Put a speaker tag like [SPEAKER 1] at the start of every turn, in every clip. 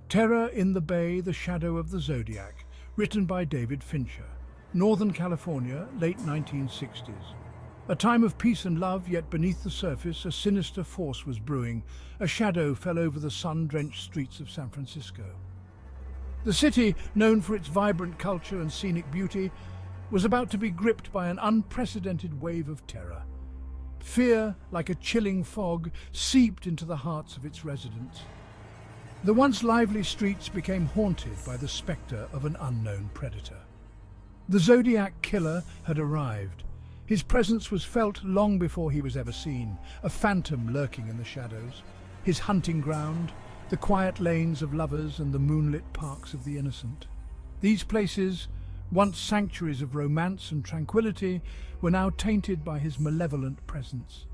[SPEAKER 1] Terror in the Bay, The Shadow of the Zodiac, written by David Fincher. Northern California, late 1960s. A time of peace and love, yet beneath the surface a sinister force was brewing. A shadow fell over the sun-drenched streets of San Francisco. The city, known for its vibrant culture and scenic beauty, was about to be gripped by an unprecedented wave of terror. Fear, like a chilling fog, seeped into the hearts of its residents. The once lively streets became haunted by the spectre of an unknown predator. The Zodiac Killer had arrived. His presence was felt long before he was ever seen, a phantom lurking in the shadows. His hunting ground, the quiet lanes of lovers and the moonlit parks of the innocent. These places, once sanctuaries of romance and tranquility, were now tainted by his malevolent presence.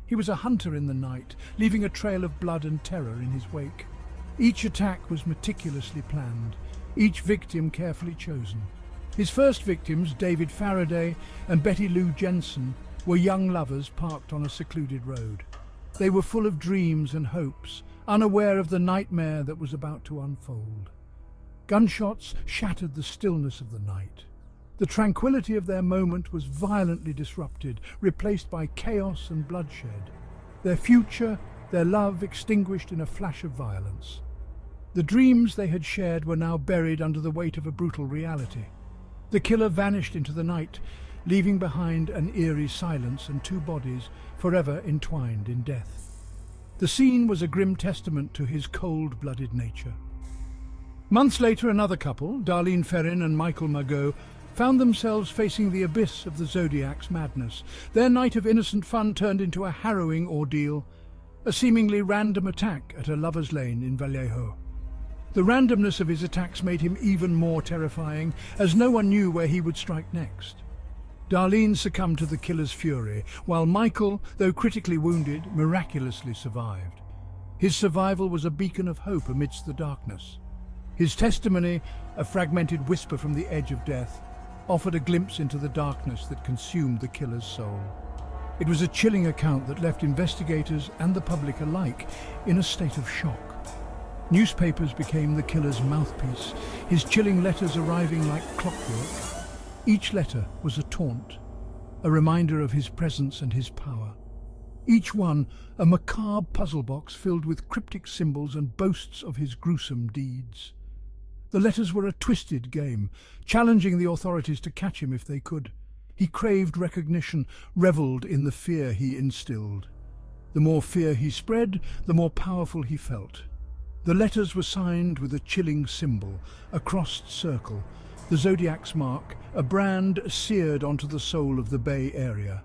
[SPEAKER 1] He was a hunter in the night, leaving a trail of blood and terror in his wake. Each attack was meticulously planned, each victim carefully chosen. His first victims, David Faraday and Betty Lou Jensen, were young lovers parked on a secluded road. They were full of dreams and hopes, unaware of the nightmare that was about to unfold. Gunshots shattered the stillness of the night. The tranquility of their moment was violently disrupted, replaced by chaos and bloodshed. Their future, their love extinguished in a flash of violence. The dreams they had shared were now buried under the weight of a brutal reality. The killer vanished into the night, leaving behind an eerie silence and two bodies forever entwined in death. The scene was a grim testament to his cold-blooded nature. Months later, another couple, Darlene Ferrin and Michael Margot, found themselves facing the abyss of the Zodiac's madness. Their night of innocent fun turned into a harrowing ordeal, a seemingly random attack at a lover's lane in Vallejo. The randomness of his attacks made him even more terrifying, as no one knew where he would strike next. Darlene succumbed to the killer's fury, while Michael, though critically wounded, miraculously survived. His survival was a beacon of hope amidst the darkness. His testimony, a fragmented whisper from the edge of death, offered a glimpse into the darkness that consumed the killer's soul. It was a chilling account that left investigators and the public alike in a state of shock. Newspapers became the killer's mouthpiece, his chilling letters arriving like clockwork. Each letter was a taunt, a reminder of his presence and his power. Each one a macabre puzzle box filled with cryptic symbols and boasts of his gruesome deeds. The letters were a twisted game, challenging the authorities to catch him if they could. He craved recognition, revelled in the fear he instilled. The more fear he spread, the more powerful he felt. The letters were signed with a chilling symbol, a crossed circle, the Zodiac's mark, a brand seared onto the soul of the Bay Area.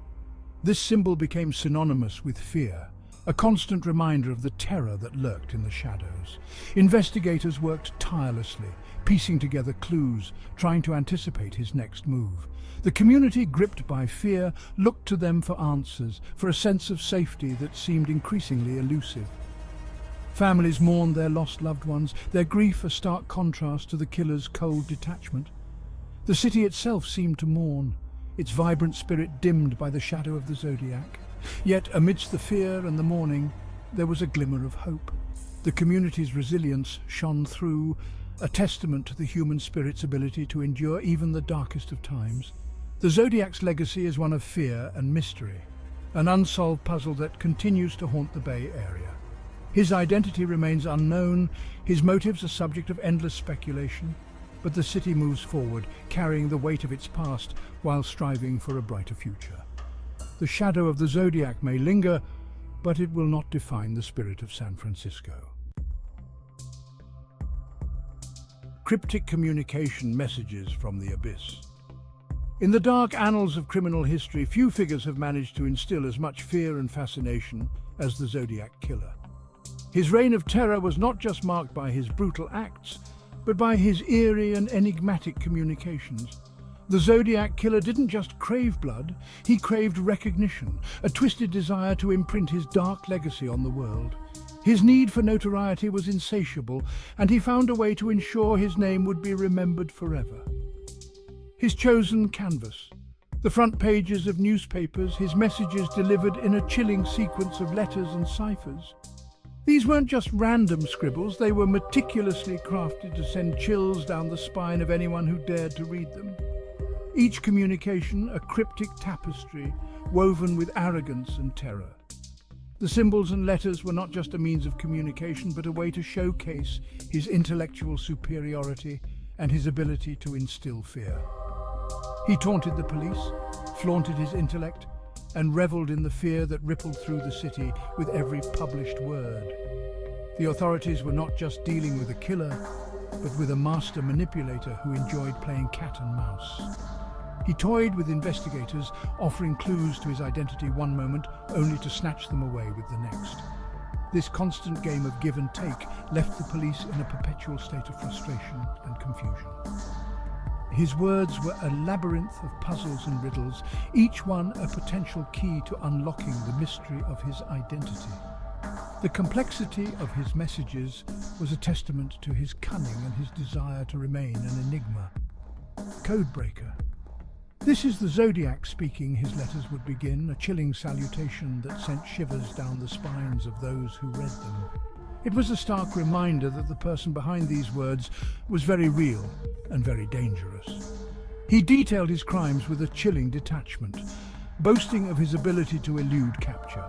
[SPEAKER 1] This symbol became synonymous with fear, a constant reminder of the terror that lurked in the shadows. Investigators worked tirelessly, piecing together clues, trying to anticipate his next move. The community, gripped by fear, looked to them for answers, for a sense of safety that seemed increasingly elusive. Families mourned their lost loved ones, their grief a stark contrast to the killer's cold detachment. The city itself seemed to mourn, its vibrant spirit dimmed by the shadow of the Zodiac. Yet, amidst the fear and the mourning, there was a glimmer of hope. The community's resilience shone through, a testament to the human spirit's ability to endure even the darkest of times. The Zodiac's legacy is one of fear and mystery, an unsolved puzzle that continues to haunt the Bay Area. His identity remains unknown, his motives a subject of endless speculation, but the city moves forward, carrying the weight of its past while striving for a brighter future. The shadow of the Zodiac may linger, but it will not define the spirit of San Francisco. Cryptic communication messages from the abyss. In the dark annals of criminal history, few figures have managed to instill as much fear and fascination as the Zodiac Killer. His reign of terror was not just marked by his brutal acts, but by his eerie and enigmatic communications. The Zodiac Killer didn't just crave blood, he craved recognition, a twisted desire to imprint his dark legacy on the world. His need for notoriety was insatiable, and he found a way to ensure his name would be remembered forever. His chosen canvas, the front pages of newspapers, his messages delivered in a chilling sequence of letters and ciphers. These weren't just random scribbles, they were meticulously crafted to send chills down the spine of anyone who dared to read them. Each communication a cryptic tapestry woven with arrogance and terror. The symbols and letters were not just a means of communication, but a way to showcase his intellectual superiority and his ability to instill fear. He taunted the police, flaunted his intellect, and reveled in the fear that rippled through the city with every published word. The authorities were not just dealing with a killer, but with a master manipulator who enjoyed playing cat and mouse. He toyed with investigators, offering clues to his identity one moment, only to snatch them away with the next. This constant game of give and take left the police in a perpetual state of frustration and confusion. His words were a labyrinth of puzzles and riddles, each one a potential key to unlocking the mystery of his identity. The complexity of his messages was a testament to his cunning and his desire to remain an enigma. Codebreaker. This is the Zodiac speaking, his letters would begin, a chilling salutation that sent shivers down the spines of those who read them. It was a stark reminder that the person behind these words was very real and very dangerous. He detailed his crimes with a chilling detachment, boasting of his ability to elude capture.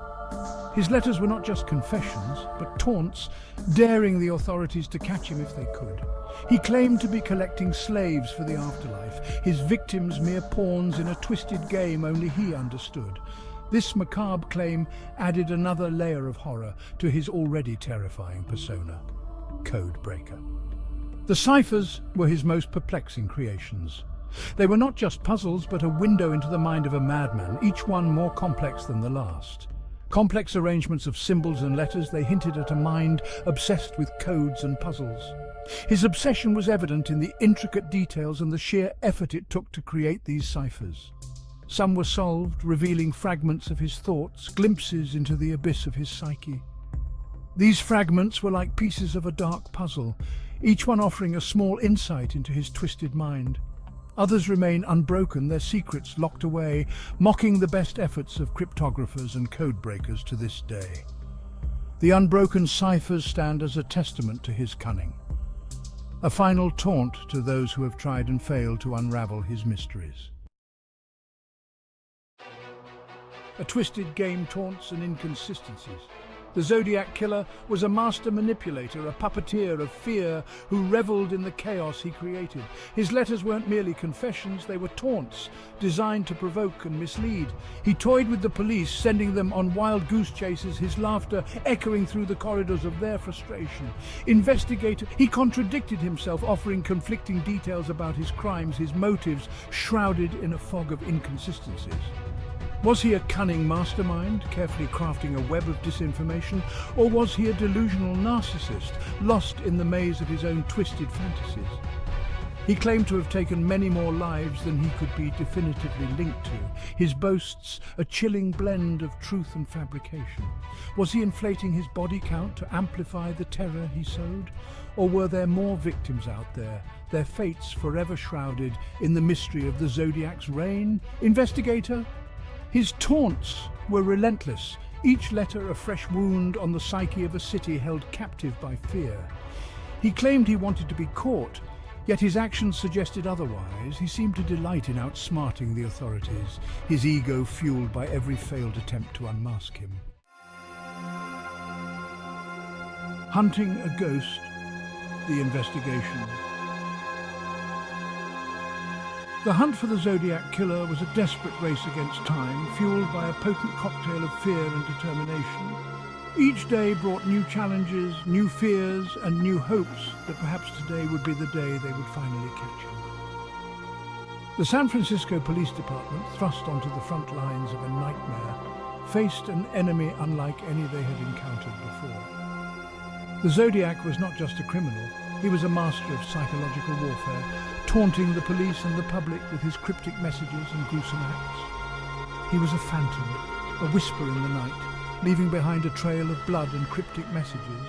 [SPEAKER 1] His letters were not just confessions, but taunts, daring the authorities to catch him if they could. He claimed to be collecting slaves for the afterlife, his victims mere pawns in a twisted game only he understood. This macabre claim added another layer of horror to his already terrifying persona. Codebreaker. The Ciphers were his most perplexing creations. They were not just puzzles, but a window into the mind of a madman, each one more complex than the last. Complex arrangements of symbols and letters, they hinted at a mind obsessed with codes and puzzles. His obsession was evident in the intricate details and the sheer effort it took to create these ciphers. Some were solved, revealing fragments of his thoughts, glimpses into the abyss of his psyche. These fragments were like pieces of a dark puzzle, each one offering a small insight into his twisted mind. Others remain unbroken, their secrets locked away, mocking the best efforts of cryptographers and codebreakers to this day. The unbroken ciphers stand as a testament to his cunning, a final taunt to those who have tried and failed to unravel his mysteries. A twisted game, taunts and inconsistencies. The Zodiac Killer was a master manipulator, a puppeteer of fear who reveled in the chaos he created. His letters weren't merely confessions, they were taunts, designed to provoke and mislead. He toyed with the police, sending them on wild goose chases, his laughter echoing through the corridors of their frustration. He contradicted himself, offering conflicting details about his crimes, his motives shrouded in a fog of inconsistencies. Was he a cunning mastermind, carefully crafting a web of disinformation, or was he a delusional narcissist, lost in the maze of his own twisted fantasies? He claimed to have taken many more lives than he could be definitively linked to, his boasts a chilling blend of truth and fabrication. Was he inflating his body count to amplify the terror he sowed? Or were there more victims out there, their fates forever shrouded in the mystery of the Zodiac's reign? Investigator? His taunts were relentless, each letter a fresh wound on the psyche of a city held captive by fear. He claimed he wanted to be caught, yet his actions suggested otherwise. He seemed to delight in outsmarting the authorities, his ego fueled by every failed attempt to unmask him. Hunting a ghost, the investigation. The hunt for the Zodiac Killer was a desperate race against time, fueled by a potent cocktail of fear and determination. Each day brought new challenges, new fears, and new hopes that perhaps today would be the day they would finally catch him. The San Francisco Police Department, thrust onto the front lines of a nightmare, faced an enemy unlike any they had encountered before. The Zodiac was not just a criminal, he was a master of psychological warfare, taunting the police and the public with his cryptic messages and gruesome acts. He was a phantom, a whisper in the night, leaving behind a trail of blood and cryptic messages.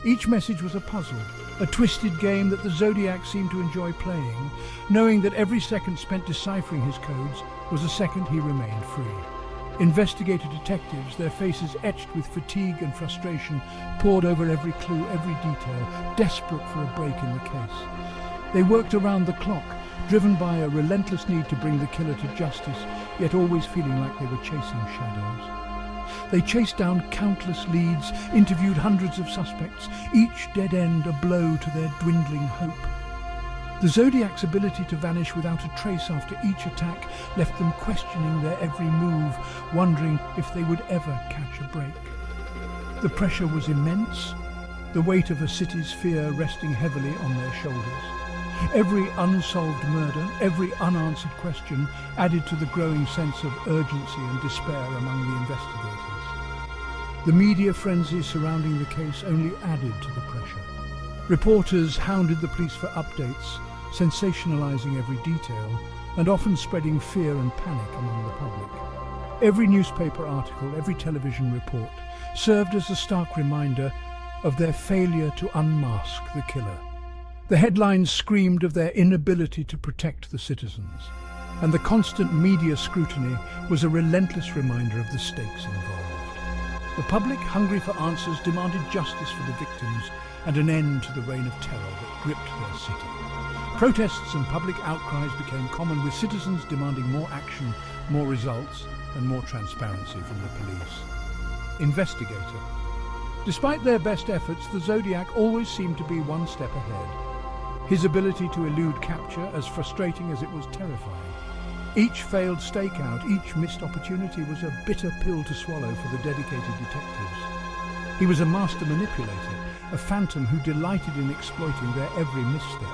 [SPEAKER 1] Each message was a puzzle, a twisted game that the Zodiac seemed to enjoy playing, knowing that every second spent deciphering his codes was a second he remained free. Investigator detectives, their faces etched with fatigue and frustration, pored over every clue, every detail, desperate for a break in the case. They worked around the clock, driven by a relentless need to bring the killer to justice, yet always feeling like they were chasing shadows. They chased down countless leads, interviewed hundreds of suspects, each dead end a blow to their dwindling hope. The Zodiac's ability to vanish without a trace after each attack left them questioning their every move, wondering if they would ever catch a break. The pressure was immense, the weight of a city's fear resting heavily on their shoulders. Every unsolved murder, every unanswered question added to the growing sense of urgency and despair among the investigators. The media frenzy surrounding the case only added to the pressure. Reporters hounded the police for updates, sensationalizing every detail, and often spreading fear and panic among the public. Every newspaper article, every television report served as a stark reminder of their failure to unmask the killer. The headlines screamed of their inability to protect the citizens, and the constant media scrutiny was a relentless reminder of the stakes involved. The public, hungry for answers, demanded justice for the victims and an end to the reign of terror that gripped their city. Protests and public outcries became common, with citizens demanding more action, more results, and more transparency from the police. Investigator. Despite their best efforts, the Zodiac always seemed to be one step ahead. His ability to elude capture, as frustrating as it was terrifying. Each failed stakeout, each missed opportunity was a bitter pill to swallow for the dedicated detectives. He was a master manipulator, a phantom who delighted in exploiting their every misstep.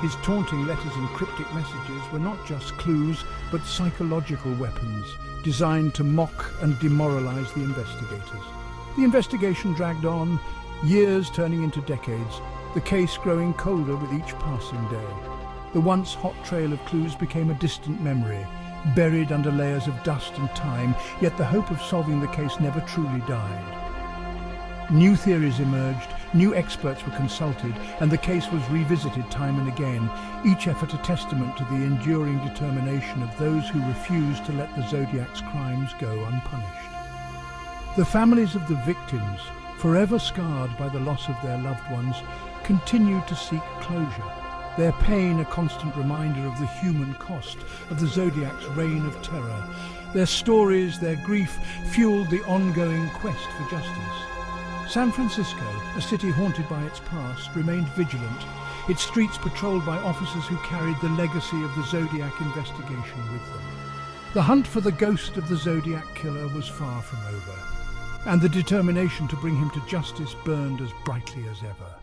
[SPEAKER 1] His taunting letters and cryptic messages were not just clues, but psychological weapons, designed to mock and demoralize the investigators. The investigation dragged on, years turning into decades, the case growing colder with each passing day. The once hot trail of clues became a distant memory, buried under layers of dust and time, yet the hope of solving the case never truly died. New theories emerged, new experts were consulted, and the case was revisited time and again, each effort a testament to the enduring determination of those who refused to let the Zodiac's crimes go unpunished. The families of the victims, forever scarred by the loss of their loved ones, continued to seek closure, their pain a constant reminder of the human cost of the Zodiac's reign of terror. Their stories, their grief, fueled the ongoing quest for justice. San Francisco, a city haunted by its past, remained vigilant, its streets patrolled by officers who carried the legacy of the Zodiac investigation with them. The hunt for the ghost of the Zodiac Killer was far from over, and the determination to bring him to justice burned as brightly as ever.